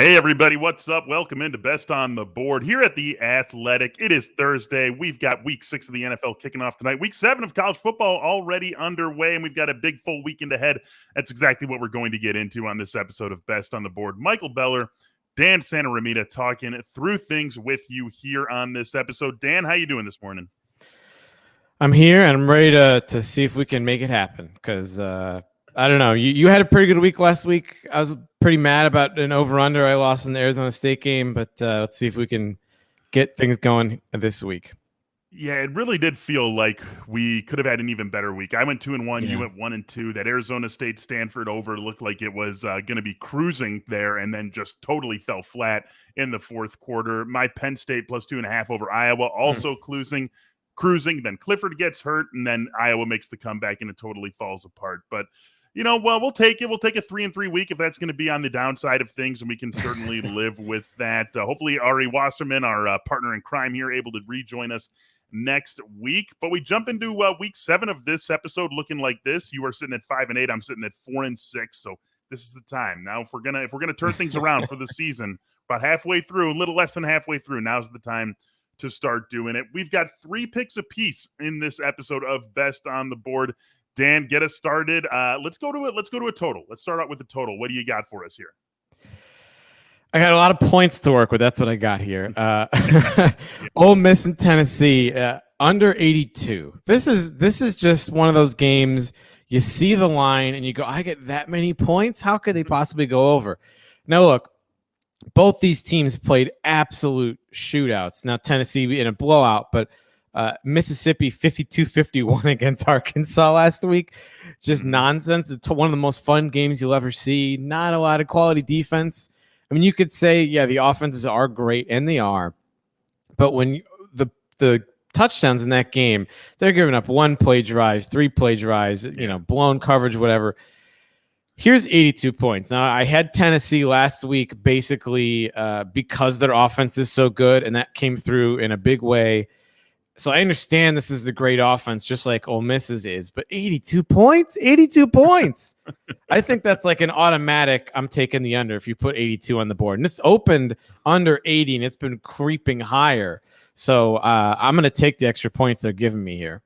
Hey, everybody, what's up? Welcome into Best on the Board here at The Athletic. It is Thursday. We've got week 6 of the NFL kicking off tonight. Week 7 of college football already underway, and we've got a big full weekend ahead. That's exactly what we're going to get into on this episode of Best on the Board. Michael Beller, Dan Santaramita talking through things with you here on this episode. Dan, how you doing this morning? I'm here, and I'm ready to see if we can make it happen because I don't know. You had a pretty good week last week. I was pretty mad about an over-under I lost in the Arizona State game, but let's see if we can get things going this week. Yeah, it really did feel like we could have had an even better week. I went 2-1, Yeah. You went 1-2. That Arizona State Stanford over looked like it was going to be cruising there, and then just totally fell flat in the fourth quarter. My Penn State plus 2.5 over Iowa also cruising. Then Clifford gets hurt, and then Iowa makes the comeback, and it totally falls apart. But well, we'll take it. We'll take a 3-3 week if that's going to be on the downside of things, and we can certainly live with that. Hopefully, Ari Wasserman, our partner in crime here, able to rejoin us next week. But we jump into week 7 of this episode looking like this. You are sitting at 5-8. I'm sitting at 4-6. So this is the time now. If we're gonna turn things around for the season, about halfway through, a little less than halfway through, now's the time to start doing it. We've got 3 picks apiece in this episode of Best on the Board. Dan, get us started. Let's go to it. Let's go to a total. Let's start out with the total. What do you got for us here? I got a lot of points to work with. That's what I got here. Ole Miss and Tennessee under 82. This is just one of those games. You see the line and you go, I get that many points. How could they possibly go over? Now look, both these teams played absolute shootouts. Now Tennessee in a blowout, but Mississippi 52-51 against Arkansas last week. Just nonsense. It's one of the most fun games you'll ever see. Not a lot of quality defense. I mean, you could say, yeah, the offenses are great, and they are. But when the touchdowns in that game, they're giving up 1-play drives, 3-play drives, blown coverage, whatever. Here's 82 points. Now, I had Tennessee last week basically because their offense is so good, and that came through in a big way. So I understand this is a great offense, just like Ole Miss's is, but 82 points? 82 points. I think that's like an automatic, I'm taking the under if you put 82 on the board. And this opened under 80, and it's been creeping higher. So I'm going to take the extra points they're giving me here.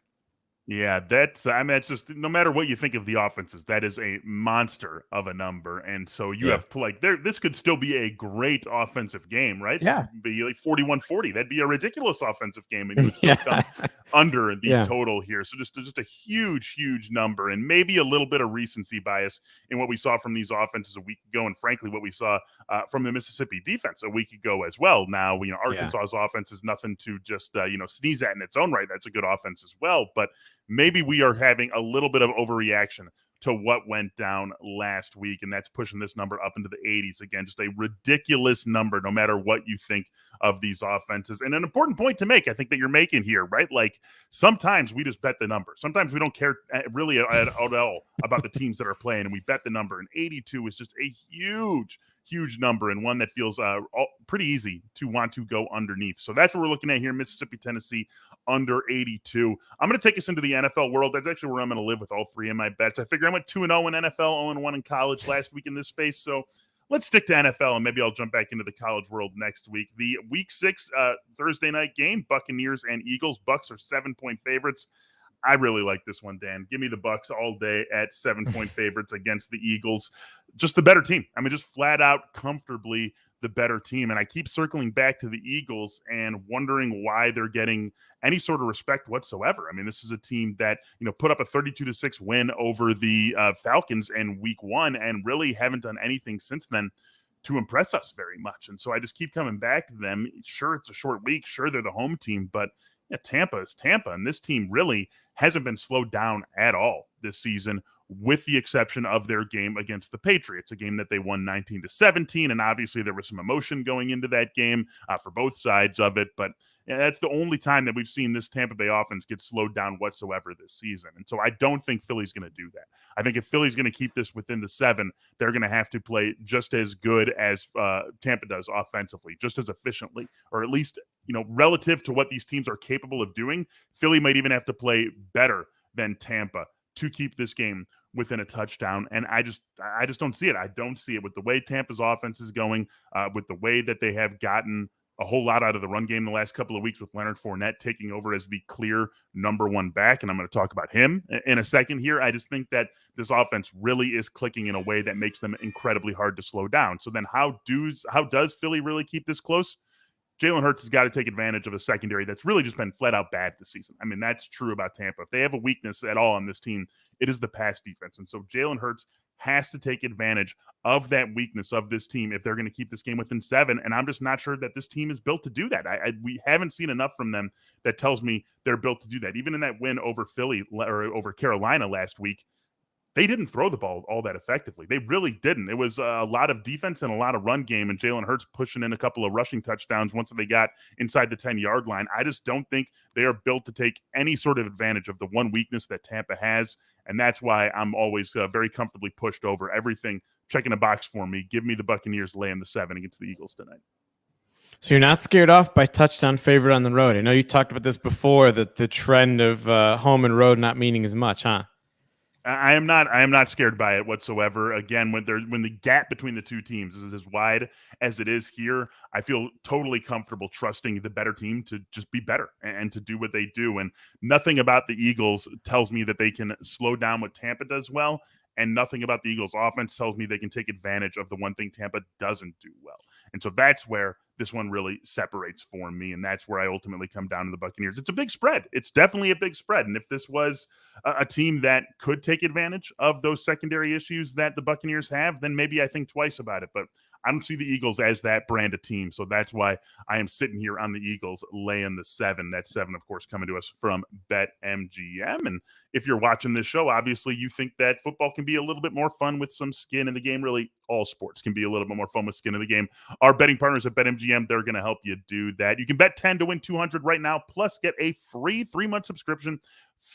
Yeah, that's it's just no matter what you think of the offenses, that is a monster of a number. And so you have this could still be a great offensive game, right? Yeah. Be like 41-40. That'd be a ridiculous offensive game, and you would still come under the total here. So just a huge, huge number, and maybe a little bit of recency bias in what we saw from these offenses a week ago, and frankly, what we saw from the Mississippi defense a week ago as well. Now, Arkansas's offense is nothing to just sneeze at in its own right. That's a good offense as well, but maybe we are having a little bit of overreaction to what went down last week, and that's pushing this number up into the 80s. Again, just a ridiculous number, no matter what you think of these offenses. And an important point to make, I think, that you're making here, right? Like, sometimes we just bet the number. Sometimes we don't care really at all about the teams that are playing, and we bet the number. And 82 is just a huge number, and one that feels pretty easy to want to go underneath. So that's what we're looking at here. Mississippi, Tennessee, under 82. I'm going to take us into the NFL world. That's actually where I'm going to live with all 3 of my bets. I figure I went 2-0 in NFL, 0-1 in college last week in this space. So let's stick to NFL, and maybe I'll jump back into the college world next week. The week 6 Thursday night game, Buccaneers and Eagles. Bucs are 7-point favorites. I really like this one, Dan. Give me the Bucs all day at 7-point favorites against the Eagles. Just the better team. I mean, just flat out comfortably the better team. And I keep circling back to the Eagles and wondering why they're getting any sort of respect whatsoever. I mean, this is a team that, put up a 32-6 win over the Falcons in week 1 and really haven't done anything since then to impress us very much. And so I just keep coming back to them. Sure, it's a short week. Sure, they're the home team, but Tampa is Tampa, and this team really hasn't been slowed down at all this season, with the exception of their game against the Patriots, a game that they won 19-17, and obviously there was some emotion going into that game for both sides of it, but that's the only time that we've seen this Tampa Bay offense get slowed down whatsoever this season. And so I don't think Philly's going to do that. I think if Philly's going to keep this within the 7, they're going to have to play just as good as Tampa does offensively, just as efficiently, or at least, relative to what these teams are capable of doing. Philly might even have to play better than Tampa to keep this game within a touchdown, and I just don't see it. I don't see it with the way Tampa's offense is going, with the way that they have gotten a whole lot out of the run game the last couple of weeks with Leonard Fournette taking over as the clear number one back, and I'm going to talk about him in a second here. I just think that this offense really is clicking in a way that makes them incredibly hard to slow down. So then how does Philly really keep this close? Jalen Hurts has got to take advantage of a secondary that's really just been flat out bad this season. I mean, that's true about Tampa. If they have a weakness at all on this team, it is the pass defense. And so Jalen Hurts has to take advantage of that weakness of this team if they're going to keep this game within 7. And I'm just not sure that this team is built to do that. We haven't seen enough from them that tells me they're built to do that. Even in that win over Philly or over Carolina last week, they didn't throw the ball all that effectively. They really didn't. It was a lot of defense and a lot of run game, and Jalen Hurts pushing in a couple of rushing touchdowns once they got inside the 10-yard line. I just don't think they are built to take any sort of advantage of the one weakness that Tampa has, and that's why I'm always very comfortably pushed over everything, checking a box for me. Give me the Buccaneers laying the 7 against the Eagles tonight. So you're not scared off by touchdown favorite on the road. I know you talked about this before, that the trend of home and road not meaning as much, huh? I am not scared by it whatsoever. Again, when the gap between the two teams is as wide as it is here, I feel totally comfortable trusting the better team to just be better and to do what they do. And nothing about the Eagles tells me that they can slow down what Tampa does well. And nothing about the Eagles offense tells me they can take advantage of the one thing Tampa doesn't do well. And so that's where this one really separates for me. And that's where I ultimately come down to the Buccaneers. It's a big spread. It's definitely a big spread. And if this was a team that could take advantage of those secondary issues that the Buccaneers have, then maybe I think twice about it. But I don't see the Eagles as that brand of team. So that's why I am sitting here on the Eagles laying the 7. That 7, of course, coming to us from BetMGM. And if you're watching this show, obviously you think that football can be a little bit more fun with some skin in the game. Really, all sports can be a little bit more fun with skin in the game. Our betting partners at BetMGM, they're going to help you do that. You can bet 10 to win 200 right now, plus get a free 3-month subscription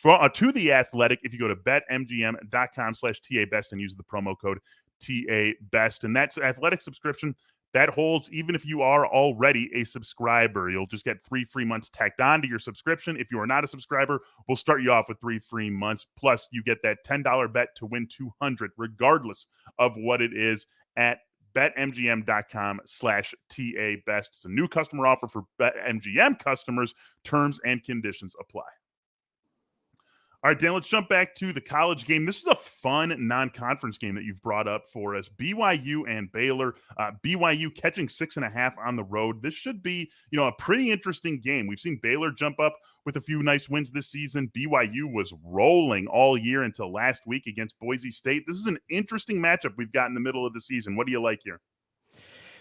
to The Athletic if you go to betmgm.com/TABest and use the promo code TABest. And that's Athletic subscription that holds even if you are already a subscriber. You'll just get 3 free months tacked on to your subscription. If you are not a subscriber, we'll start you off with 3 free months. Plus, you get that $10 bet to win 200, regardless of what it is, at betmgm.com/TABest. It's a new customer offer for BetMGM customers. Terms and conditions apply. All right, Dan, let's jump back to the college game. This is a fun non-conference game that you've brought up for us. BYU and Baylor. BYU catching 6.5 on the road. This should be, a pretty interesting game. We've seen Baylor jump up with a few nice wins this season. BYU was rolling all year until last week against Boise State. This is an interesting matchup we've got in the middle of the season. What do you like here?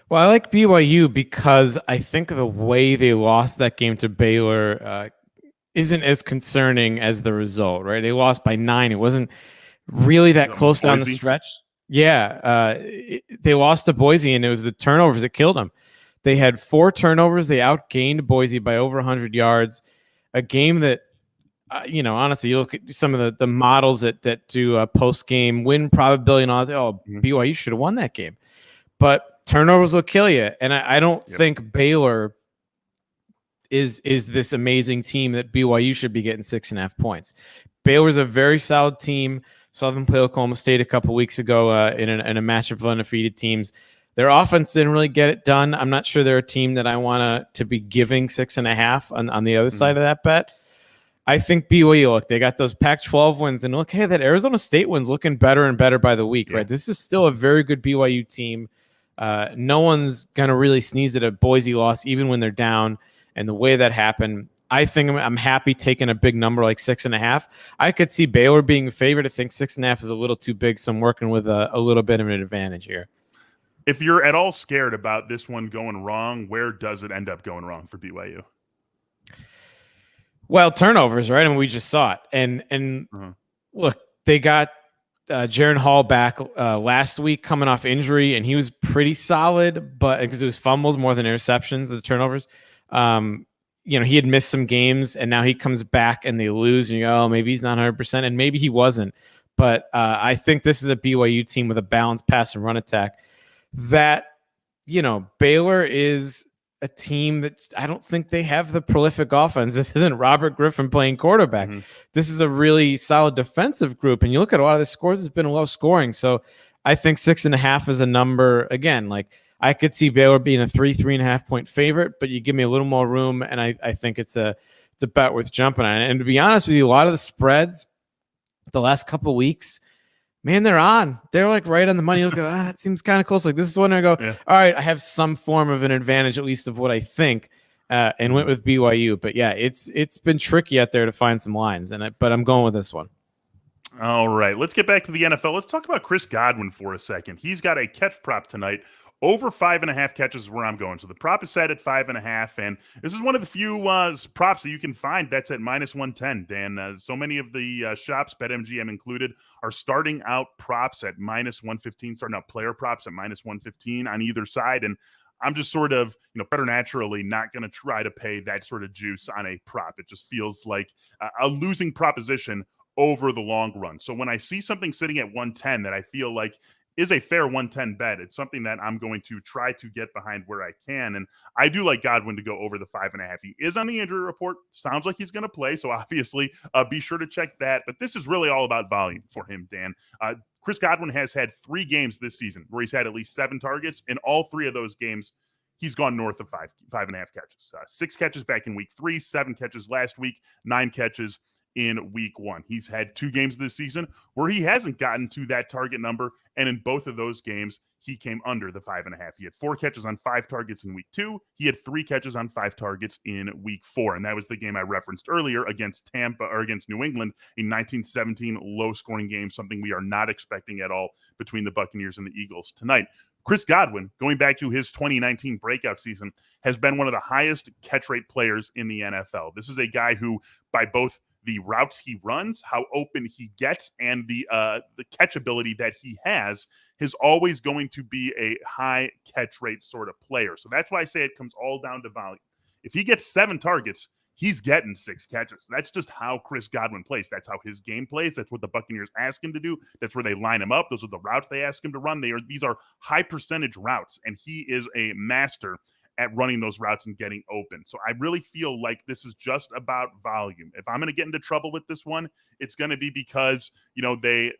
Well, I like BYU because I think the way they lost that game to Baylor isn't as concerning as the result, right? They lost by 9. It wasn't really that close down the stretch. Yeah. They lost to Boise, and it was the turnovers that killed them. They had 4 turnovers. They outgained Boise by over 100 yards. A game that, honestly, you look at some of the models that do a post-game win probability and all that. BYU should have won that game. But turnovers will kill you. And I don't think Baylor is this amazing team that BYU should be getting 6.5 points. Baylor's a very solid team. Saw them play Oklahoma State a couple weeks ago in a matchup of undefeated teams. Their offense didn't really get it done. I'm not sure they're a team that I want to be giving 6.5 on the other side of that bet. I think BYU, look, they got those Pac-12 wins, and look, hey, that Arizona State win's looking better and better by the week, right? This is still a very good BYU team. No one's going to really sneeze at a Boise loss, even when they're down. And the way that happened, I think I'm happy taking a big number like 6.5. I could see Baylor being a favorite. I think 6.5 is a little too big, so I'm working with a little bit of an advantage here. If you're at all scared about this one going wrong, where does it end up going wrong for BYU? Well, turnovers, right? I mean, we just saw it. And look, they got Jaron Hall back last week coming off injury, and he was pretty solid, but because it was fumbles more than interceptions, the turnovers. He had missed some games, and now he comes back and they lose, and you go, maybe he's not 100%, and maybe he wasn't. But I think this is a BYU team with a balanced pass and run attack that, Baylor is a team that I don't think they have the prolific offense. This isn't Robert Griffin playing quarterback. This is a really solid defensive group. And you look at a lot of the scores, it's been low scoring. So I think 6.5 is a number. Again, like I could see Baylor being a 3.5 point favorite, but you give me a little more room, and I think it's a bet worth jumping on. And to be honest with you, a lot of the spreads the last couple of weeks, man, they're like right on the money. You'll go, that seems kind of close. Like this is when I go, all right, I have some form of an advantage, at least of what I think, and went with BYU. But yeah, it's been tricky out there to find some lines, but I'm going with this one. All right, let's get back to the NFL. Let's talk about Chris Godwin for a second. He's got a catch prop tonight. Over 5.5 catches is where I'm going. So the prop is set at 5.5, and this is one of the few props that you can find that's at -110. Dan, so many of the shops, BetMGM included, are starting out props at -115, starting out player props at -115 on either side, and I'm just sort of, preternaturally not going to try to pay that sort of juice on a prop. It just feels like a losing proposition over the long run. So when I see something sitting at 110 that I feel like is a fair 110 bet, it's something that I'm going to try to get behind where I can. And I do like Godwin to go over the 5.5. He is on the injury report. Sounds like he's going to play. So obviously be sure to check that. But this is really all about volume for him, Dan. Chris Godwin has had 3 games this season where he's had at least 7 targets. In all 3 of those games, he's gone north of 5.5 catches. 6 catches back in week 3, 7 catches last week, 9 catches in week 1. He's had 2 games this season where he hasn't gotten to that target number, and in both of those games, he came under the 5.5. He had 4 catches on 5 targets in week 2. He had 3 catches on 5 targets in week 4, and that was the game I referenced earlier against New England, a 19-17 low-scoring game, something we are not expecting at all between the Buccaneers and the Eagles tonight. Chris Godwin, going back to his 2019 breakout season, has been one of the highest catch rate players in the NFL. This is a guy who, by both the routes he runs, how open he gets, and the catch ability that he has, is always going to be a high catch rate sort of player. So that's why I say it comes all down to volume. If he gets 7 targets, he's getting 6 catches. That's just how Chris Godwin plays. That's how his game plays. That's what the Buccaneers ask him to do. That's where they line him up. Those are the routes they ask him to run. These are high percentage routes, and he is a master at running those routes and getting open. So I really feel like this is just about volume. If I'm going to get into trouble with this one, it's going to be because, they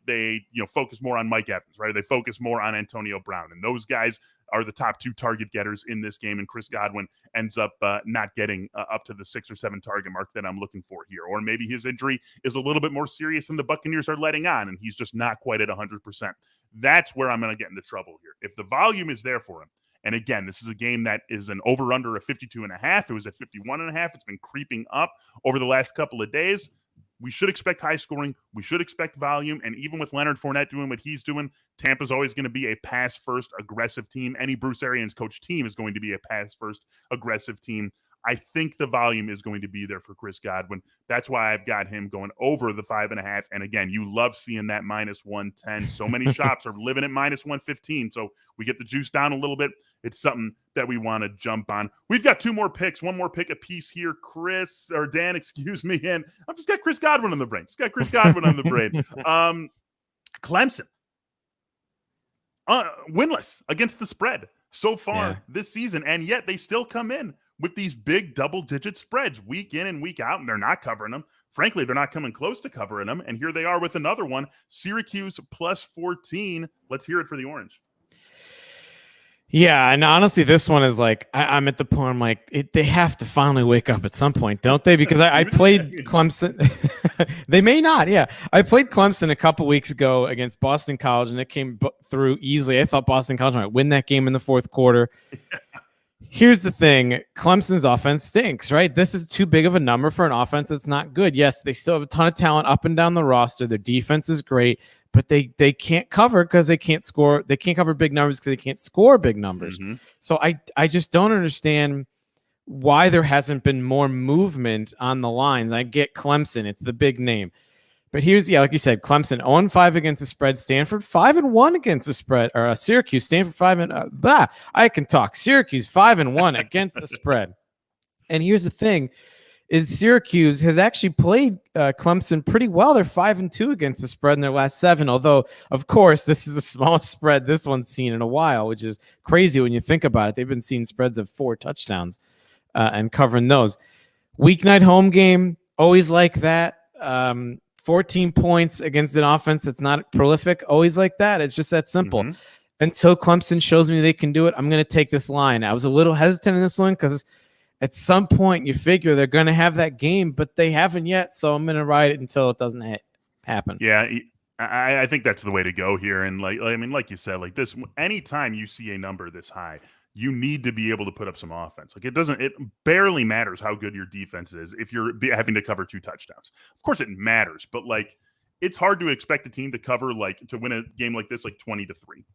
focus more on Mike Evans, right? They focus more on Antonio Brown, and those guys are the top 2 target getters in this game, and Chris Godwin ends up not getting up to the 6 or 7 target mark that I'm looking for here. Or maybe his injury is a little bit more serious than the Buccaneers are letting on, and he's just not quite at 100%. That's where I'm going to get into trouble here. If the volume is there for him, and again, this is a game that is an over-under of 52.5. It was at 51.5. It's been creeping up over the last couple of days. We should expect high scoring. We should expect volume. And even with Leonard Fournette doing what he's doing, Tampa's always going to be a pass-first aggressive team. Any Bruce Arians coach team is going to be a pass-first aggressive team. I think the volume is going to be there for Chris Godwin. That's why I've got him going over the 5.5. And again, you love seeing that -110. So many shops are living at -115. So we get the juice down a little bit. It's something that we want to jump on. We've got 2 more picks, 1 more pick a piece here. Dan, excuse me. And I've just got Chris Godwin on the brain. Clemson. Winless against the spread so far this season. And yet they still come in with these big double-digit spreads week in and week out, and they're not covering them. Frankly, they're not coming close to covering them, and here they are with another one, Syracuse +14. Let's hear it for the Orange. Yeah, and honestly, this one is like, I'm at the point, I'm like, they have to finally wake up at some point, don't they? Because I played Clemson. They may not, yeah. I played Clemson a couple weeks ago against Boston College, and it came through easily. I thought Boston College might win that game in the 4th quarter. Here's the thing. Clemson's offense stinks, right? This is too big of a number for an offense that's not good. Yes, they still have a ton of talent up and down the roster. Their defense is great, but they can't cover because they can't score. They can't cover big numbers because they can't score big numbers. Mm-hmm. So I just don't understand why there hasn't been more movement on the lines. I get Clemson. It's the big name. But here's, like you said, Clemson 0-5 against the spread. Stanford 5-1 against the spread. Or Syracuse, Stanford 5 I can talk. Syracuse 5-1 against the spread. And here's the thing: is Syracuse has actually played Clemson pretty well. They're 5-2 against the spread in their last 7. Although, of course, this is the smallest spread this one's seen in a while, which is crazy when you think about it. They've been seeing spreads of 4 touchdowns and covering those. Weeknight home game, always like that. 14 points against an offense that's not prolific, always like that. It's just that simple. Mm-hmm. Until Clemson shows me they can do it, I'm going to take this line. I was a little hesitant in this one because at some point you figure they're going to have that game, but they haven't yet. So I'm going to ride it until it doesn't happen. Yeah, I think that's the way to go here. And like you said, like this, anytime you see a number this high, you need to be able to put up some offense. Like it barely matters how good your defense is if you're having to cover 2 touchdowns. Of course it matters, but like it's hard to expect a team to cover to win a game like this, like 20-3,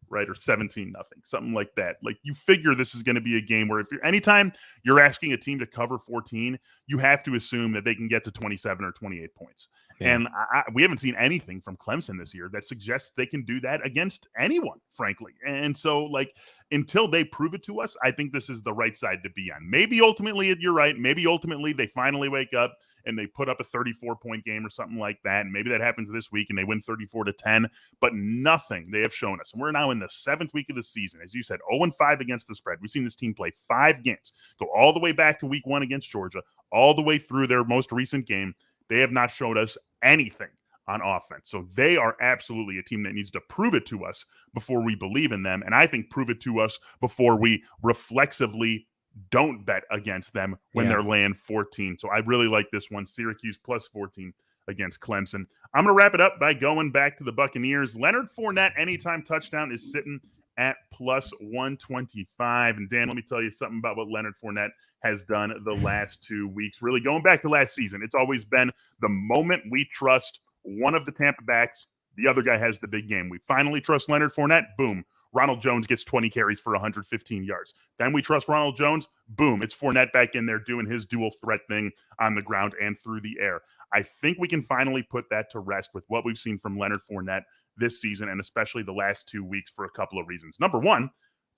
right? Or 17-0, something like that. Like you figure this is going to be a game where anytime you're asking a team to cover 14, you have to assume that they can get to 27 or 28 points. Yeah. And we haven't seen anything from Clemson this year that suggests they can do that against anyone, frankly. And so like until they prove it to us, I think this is the right side to be on. Maybe ultimately you're right. Maybe ultimately they finally wake up and they put up a 34-point game or something like that. And maybe that happens this week and they win 34-10, but nothing they have shown us. And we're now in the 7th week of the season. As you said, 0-5 against the spread. We've seen this team play 5 games, go all the way back to week 1 against Georgia, all the way through their most recent game. They have not showed us anything on offense. So they are absolutely a team that needs to prove it to us before we believe in them. And I think prove it to us before we reflexively don't bet against them when they're laying 14. So I really like this one. Syracuse plus 14 against Clemson. I'm going to wrap it up by going back to the Buccaneers. Leonard Fournette anytime touchdown is sitting at plus 125. And Dan, let me tell you something about what Leonard Fournette has done the last 2 weeks. Really going back to last season, it's always been the moment we trust one of the Tampa backs, the other guy has the big game. We finally trust Leonard Fournette. Boom. Ronald Jones gets 20 carries for 115 yards. Then we trust Ronald Jones. Boom. It's Fournette back in there doing his dual threat thing on the ground and through the air. I think we can finally put that to rest with what we've seen from Leonard Fournette this season, and especially the last 2 weeks for a couple of reasons. Number one,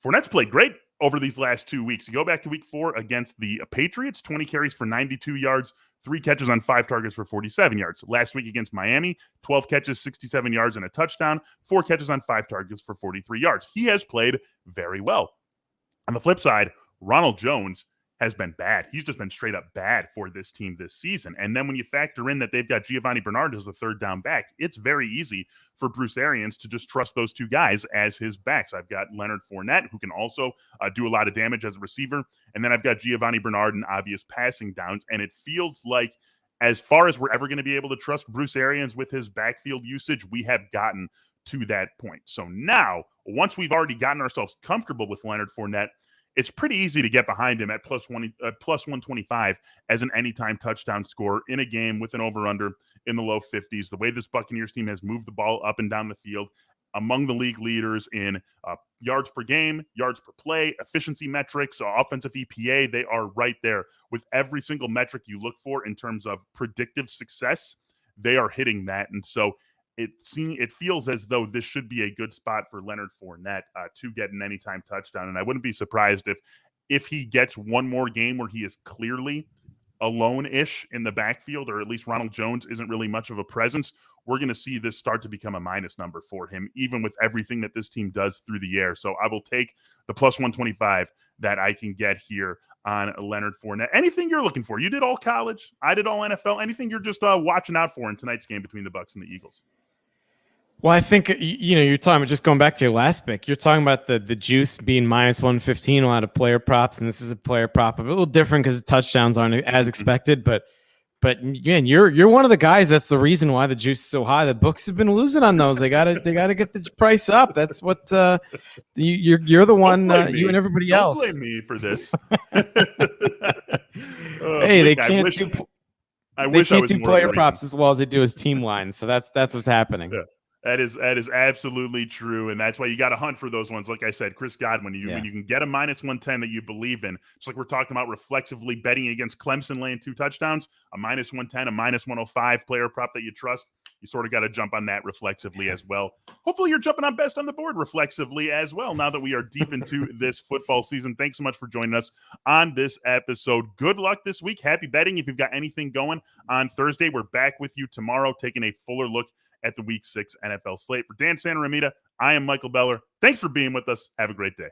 Fournette's played great over these last 2 weeks. You go back to week 4 against the Patriots, 20 carries for 92 yards, 3 catches on 5 targets for 47 yards. Last week against Miami, 12 catches, 67 yards, and a touchdown, 4 catches on 5 targets for 43 yards. He has played very well. On the flip side, Ronald Jones has been bad. He's just been straight up bad for this team this season. And then when you factor in that they've got Giovanni Bernard as the third down back, it's very easy for Bruce Arians to just trust those 2 guys as his backs. I've got Leonard Fournette, who can also do a lot of damage as a receiver. And then I've got Giovanni Bernard in obvious passing downs. And it feels like as far as we're ever going to be able to trust Bruce Arians with his backfield usage, we have gotten to that point. So now, once we've already gotten ourselves comfortable with Leonard Fournette, it's pretty easy to get behind him at plus 125 as an anytime touchdown score in a game with an over-under in the low 50s. The way this Buccaneers team has moved the ball up and down the field, among the league leaders in yards per game, yards per play, efficiency metrics, offensive EPA, they are right there with every single metric you look for in terms of predictive success. They are hitting that. And so it feels as though this should be a good spot for Leonard Fournette to get an anytime touchdown. And I wouldn't be surprised if he gets one more game where he is clearly alone-ish in the backfield, or at least Ronald Jones isn't really much of a presence. We're going to see this start to become a minus number for him, even with everything that this team does through the air. So I will take the plus 125 that I can get here on Leonard Fournette. Anything you're looking for? You did all college. I did all NFL. Anything you're just watching out for in tonight's game between the Bucs and the Eagles? Well, I think, you're talking about just going back to your last pick. You're talking about the juice being minus 115, a lot of player props, and this is a player prop. A little different because the touchdowns aren't as expected, but again, you're one of the guys that's the reason why the juice is so high. The books have been losing on those. They gotta get the price up. That's what you're the one. You and everybody else. Don't blame me for this. Hey, they can't do. They can't do player props as well as they do as team lines. So that's what's happening. Yeah. That is absolutely true, and that's why you got to hunt for those ones. Like I said, Chris Godwin, when you can get a -110 that you believe in, just like we're talking about reflexively betting against Clemson laying 2 touchdowns, a -110, a -105 player prop that you trust, you sort of got to jump on that reflexively as well. Hopefully you're jumping on best on the board reflexively as well now that we are deep into this football season. Thanks so much for joining us on this episode. Good luck this week. Happy betting. If you've got anything going on Thursday, we're back with you tomorrow taking a fuller look at the Week 6 NFL slate. For Dan Santaramita, I am Michael Beller. Thanks for being with us. Have a great day.